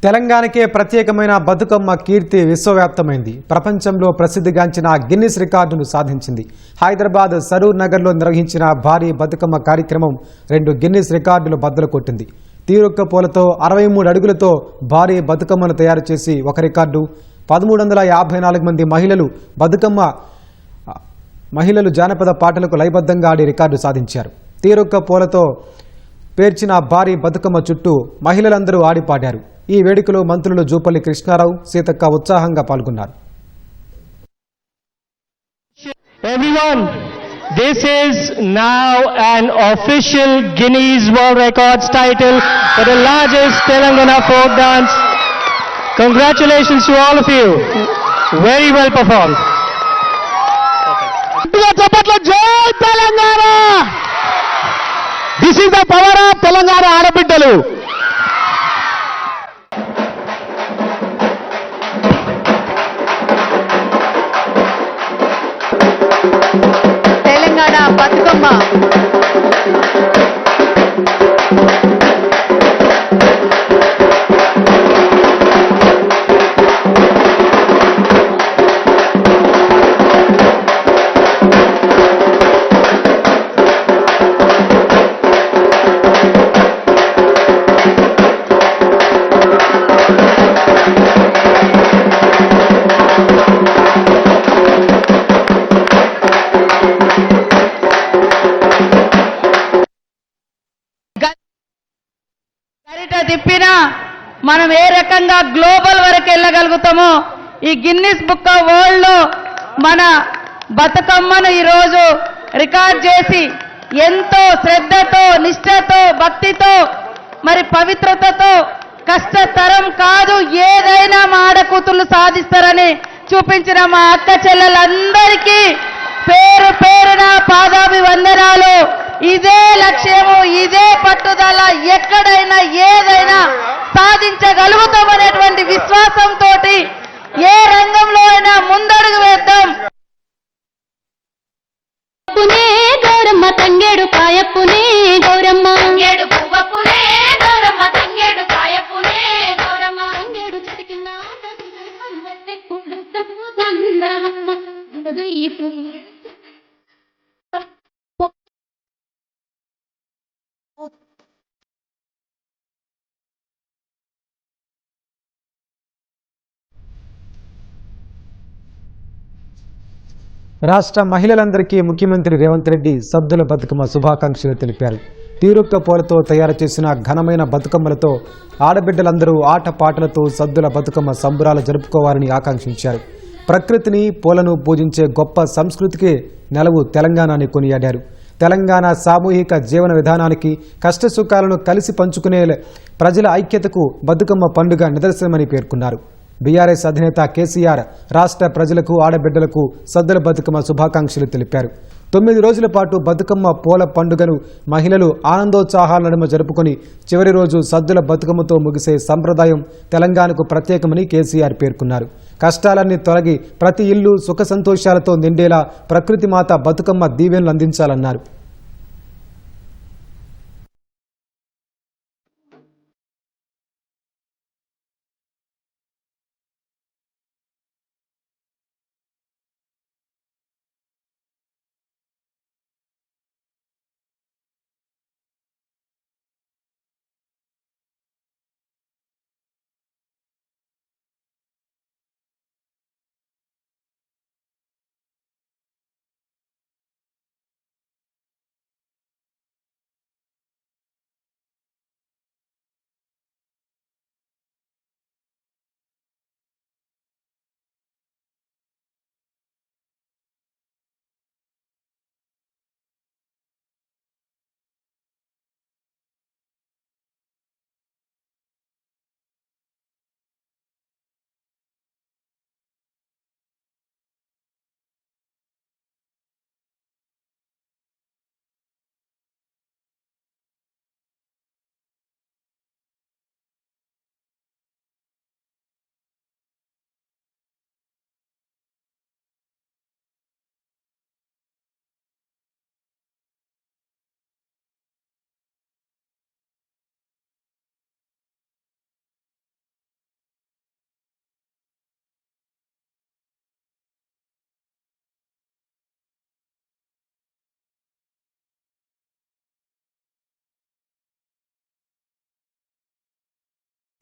తెలంగాణకే ప్రత్యేకమైన బతుకమ్మ కీర్తి విశ్వవ్యాప్తమైంది. ప్రపంచంలో ప్రసిద్ధిగాంచిన గిన్నిస్ రికార్డును సాధించింది. హైదరాబాద్ సరూర్ నగర్లో నిర్వహించిన భారీ బతుకమ్మ కార్యక్రమం 2 గిన్నిస్ రికార్డులు బద్దలు కొట్టింది. తీరొక్క పూలతో 63 అడుగులతో భారీ బతుకమ్మను తయారు చేసి ఒక రికార్డు, 1354 మంది మహిళలు జానపద పాటలకు లయబద్ధంగా ఆడి రికార్డు సాధించారు. తీరొక్క పూలతో పేర్చిన భారీ బతుకమ్మ చుట్టూ మహిళలందరూ ఆడిపాడారు. ఈ వేడుకలో మంత్రులు జూపల్లి కృష్ణారావు, సీతక్క ఉత్సాహంగా పాల్గొన్నారు. Everyone, this is now an official Guinness World Records title for the largest Telangana folk dance. Congratulations to all of you. Very well performed. Jai Telangana! This is the power of Telangana ఆడబిడ్డలు. తెలంగాణ బతుకమ్మ తిప్పినా మనం ఏ రకంగా global వరకు వెళ్ళగలుగుతామో ఈ Guinness book of world లో మన బతుకమ్మను ఈరోజు record చేసి ఎంతో శ్రద్ధతో, నిష్ఠతో, భక్తితో, మరి పవిత్రతతో, కష్టతరం కాదు ఏదైనా మా ఆడకూతుళ్ళు సాధిస్తారని చూపించిన మా అక్క చెల్లెలందరికీ పేరు పేరున పాదాభివందనాలు. ఇదే లక్ష్యము, ఇదే పట్టుదల, ఎక్కడైనా ఏదైనా సాధించగలుగుతామనేటువంటి విశ్వాసంతో ఏ రంగంలో అయినా ముందడుగు వేద్దాం. గౌరమ్మ తంగేడు కాయప్పునే గౌరమ్మ తంగేడు పువ్వప్పునే గౌరమ్మ తంగేడు కాయప్పునే గౌరమ్మ తంగేడు చిటికిన అందతే కుడుతము దండమ్మ గదయిపు రాష్ట్ర మహిళలందరికీ ముఖ్యమంత్రి రేవంత్ రెడ్డి సద్దుల బతుకమ్మ శుభాకాంక్షలు తెలిపారు. తీరొక్క పూలతో తయారు చేసిన ఘనమైన బతుకమ్మలతో ఆడబిడ్డలందరూ ఆటపాటలతో సద్దుల బతుకమ్మ సంబురాలు జరుపుకోవాలని ఆకాంక్షించారు. ప్రకృతిని, పూలను పూజించే గొప్ప సంస్కృతికి నెలవు తెలంగాణని కొనియాడారు. తెలంగాణ సామూహిక జీవన విధానానికి, కష్టసుఖాలను కలిసి పంచుకునే ప్రజల ఐక్యతకు బతుకమ్మ పండుగ నిదర్శనమని పేర్కొన్నారు. బీఆర్ఎస్ అధినేత కేసీఆర్ రాష్ట్ర ప్రజలకు, ఆడబిడ్డలకు సద్దుల బతుకమ్మ శుభాకాంక్షలు తెలిపారు. 9 రోజుల పాటు బతుకమ్మ పూల పండుగను మహిళలు ఆనందోత్సాహాల నడుమ జరుపుకొని చివరి రోజు సద్దుల బతుకమ్మతో ముగిసే సంప్రదాయం తెలంగాణకు ప్రత్యేకమని కేసీఆర్ పేర్కొన్నారు. కష్టాలన్నీ తొలగి ప్రతి ఇల్లు సుఖ సంతోషాలతో నిండేలా ప్రకృతి మాత బతుకమ్మ దీవెనలు అందించాలన్నారు.